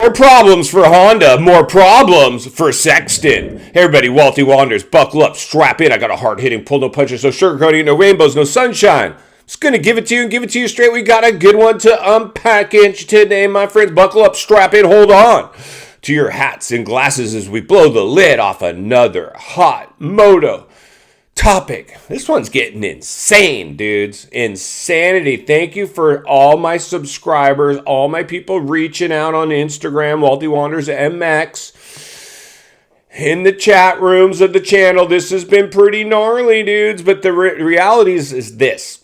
More problems for Honda, more problems for Sexton. Hey everybody, Walty Wanders, buckle up, strap in. I got a hard-hitting pull, no punches, no sugarcoating, no rainbows, no sunshine. Just going to give it to you and give it to you straight. We got a good one to unpackage today, my friends. Buckle up, strap in, hold on to your hats and glasses as we blow the lid off another hot moto topic. This one's getting insane, dudes. Insanity. Thank you for all my subscribers, all my people reaching out on Instagram, Walty Wanders MX, in the chat rooms of the channel. This has been pretty gnarly, dudes, but the reality is this.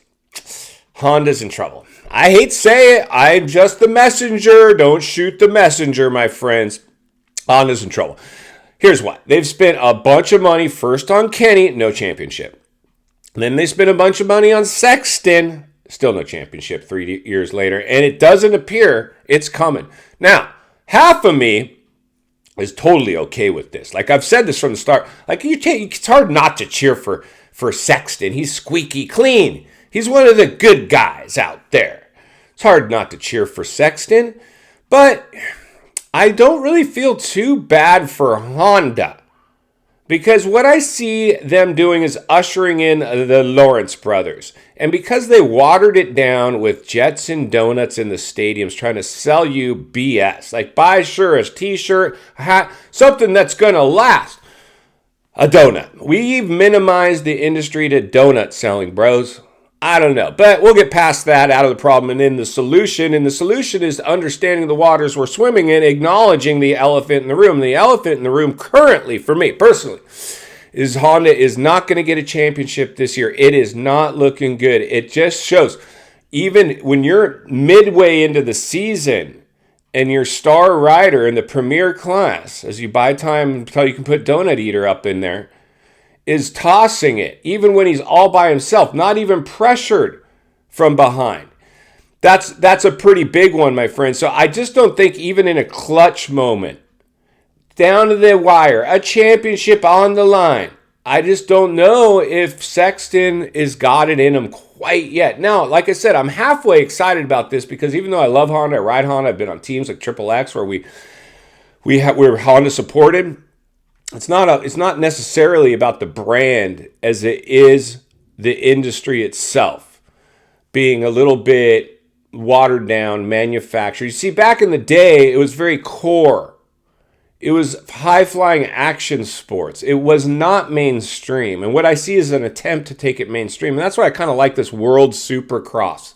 Honda's in trouble. I hate to say it. I'm just the messenger. Don't shoot the messenger, my friends. Honda's in trouble. Here's what. They've spent a bunch of money first on Kenny, no championship. Then they spent a bunch of money on Sexton, still no championship 3 years later. And it doesn't appear it's coming. Now, half of me is totally okay with this. Like I've said this from the start. Like it's hard not to cheer for Sexton. He's squeaky clean. He's one of the good guys out there. It's hard not to cheer for Sexton. But I don't really feel too bad for Honda, because what I see them doing is ushering in the Lawrence brothers. And because they watered it down with jets and donuts in the stadiums trying to sell you BS, like buy a t-shirt, a hat, something that's going to last. A donut. We've minimized the industry to donut selling, bros. I don't know, but we'll get past that, out of the problem, and in the solution. And the solution is understanding the waters we're swimming in, acknowledging the elephant in the room. The elephant in the room currently, for me personally, is Honda is not going to get a championship this year. It is not looking good. It just shows, even when you're midway into the season and your star rider in the premier class, as you buy time until you can put Donut Eater up in there, is tossing it, even when he's all by himself, not even pressured from behind. That's a pretty big one, my friend. So I just don't think even in a clutch moment, down to the wire, a championship on the line, I just don't know if Sexton is got it in him quite yet. Now, like I said, I'm halfway excited about this because even though I love Honda, I ride Honda, I've been on teams like Triple X where we're Honda supported. It's not necessarily about the brand as it is the industry itself being a little bit watered down, manufactured. You see, back in the day, it was very core. It was high-flying action sports. It was not mainstream. And what I see is an attempt to take it mainstream. And that's why I kind of like this World Supercross,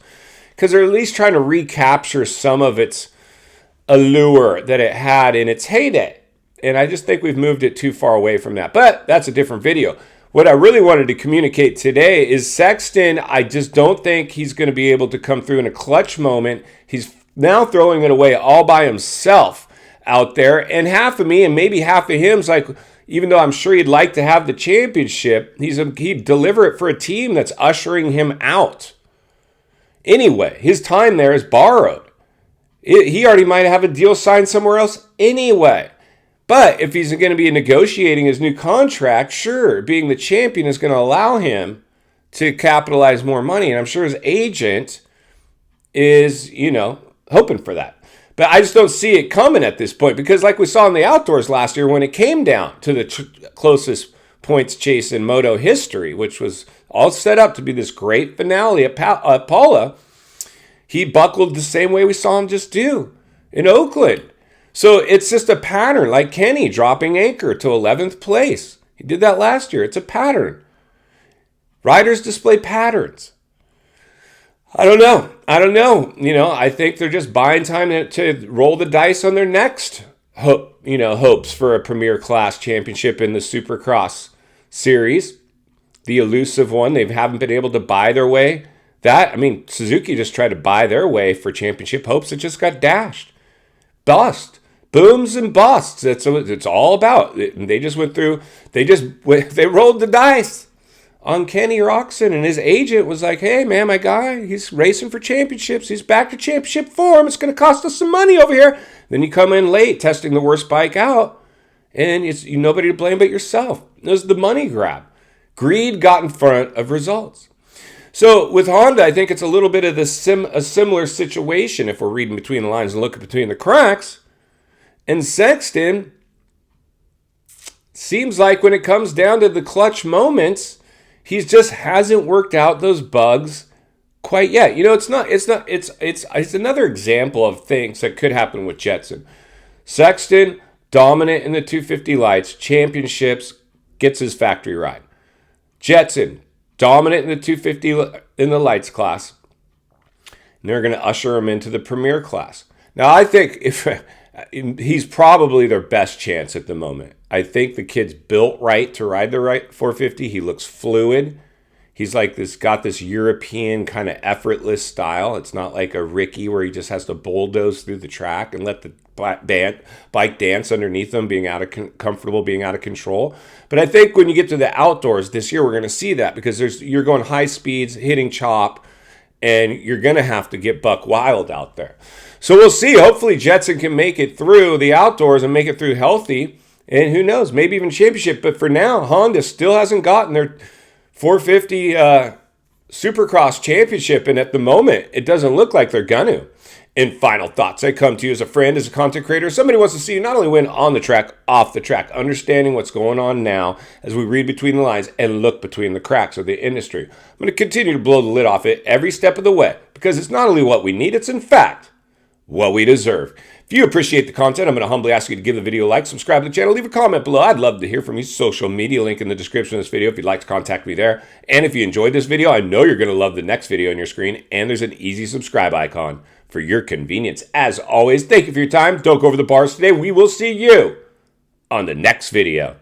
because they're at least trying to recapture some of its allure that it had in its heyday. And I just think we've moved it too far away from that. But that's a different video. What I really wanted to communicate today is Sexton, I just don't think he's going to be able to come through in a clutch moment. He's now throwing it away all by himself out there. And half of me and maybe half of him's like, even though I'm sure he'd like to have the championship, he'd deliver it for a team that's ushering him out. Anyway, his time there is borrowed. He already might have a deal signed somewhere else anyway. But if he's going to be negotiating his new contract, sure, being the champion is going to allow him to capitalize more money. And I'm sure his agent is, hoping for that. But I just don't see it coming at this point because like we saw in the outdoors last year when it came down to the closest points chase in moto history, which was all set up to be this great finale at Paula, he buckled the same way we saw him just do in Oakland. So it's just a pattern, like Kenny dropping anchor to 11th place. He did that last year. It's a pattern. Riders display patterns. I don't know. I think they're just buying time to roll the dice on their next hopes for a premier class championship in the Supercross series. The elusive one. They haven't been able to buy their way. Suzuki just tried to buy their way for championship hopes. It just got dashed. Bust. Booms and busts. That's what it's all about. They just went through. They rolled the dice on Kenny Roczen, and his agent was like, "Hey, man, my guy, he's racing for championships. He's back to championship form. It's going to cost us some money over here." Then you come in late, testing the worst bike out, and it's nobody to blame but yourself. It was the money grab. Greed got in front of results. So with Honda, I think it's a little bit of a similar situation if we're reading between the lines and looking between the cracks. And Sexton seems like when it comes down to the clutch moments, he just hasn't worked out those bugs quite yet. You know, it's another example of things that could happen with Jetson. Sexton, dominant in the 250 lights, championships, gets his factory ride. Jetson, dominant in the 250 in the lights class. And they're going to usher him into the premier class. Now, I think if he's probably their best chance at the moment. I think the kid's built right to ride the right 450. He looks fluid. He's like this, got this European kind of effortless style. It's not like a Ricky where he just has to bulldoze through the track and let the bike dance underneath him, being comfortable, being out of control. But I think when you get to the outdoors this year, we're going to see that because you're going high speeds, hitting chop, and you're going to have to get buck wild out there. So we'll see. Hopefully Jetson can make it through the outdoors and make it through healthy. And who knows, maybe even championship. But for now, Honda still hasn't gotten their 450 Supercross championship. And at the moment, it doesn't look like they're going to. In final thoughts, I come to you as a friend, as a content creator. Somebody wants to see you not only win on the track, off the track, understanding what's going on now as we read between the lines and look between the cracks of the industry. I'm going to continue to blow the lid off it every step of the way because it's not only what we need, it's in fact what we deserve. If you appreciate the content, I'm going to humbly ask you to give the video a like, subscribe to the channel, leave a comment below. I'd love to hear from you. Social media link in the description of this video if you'd like to contact me there. And if you enjoyed this video, I know you're going to love the next video on your screen. And there's an easy subscribe icon for your convenience. As always, thank you for your time. Don't go over the bars today. We will see you on the next video.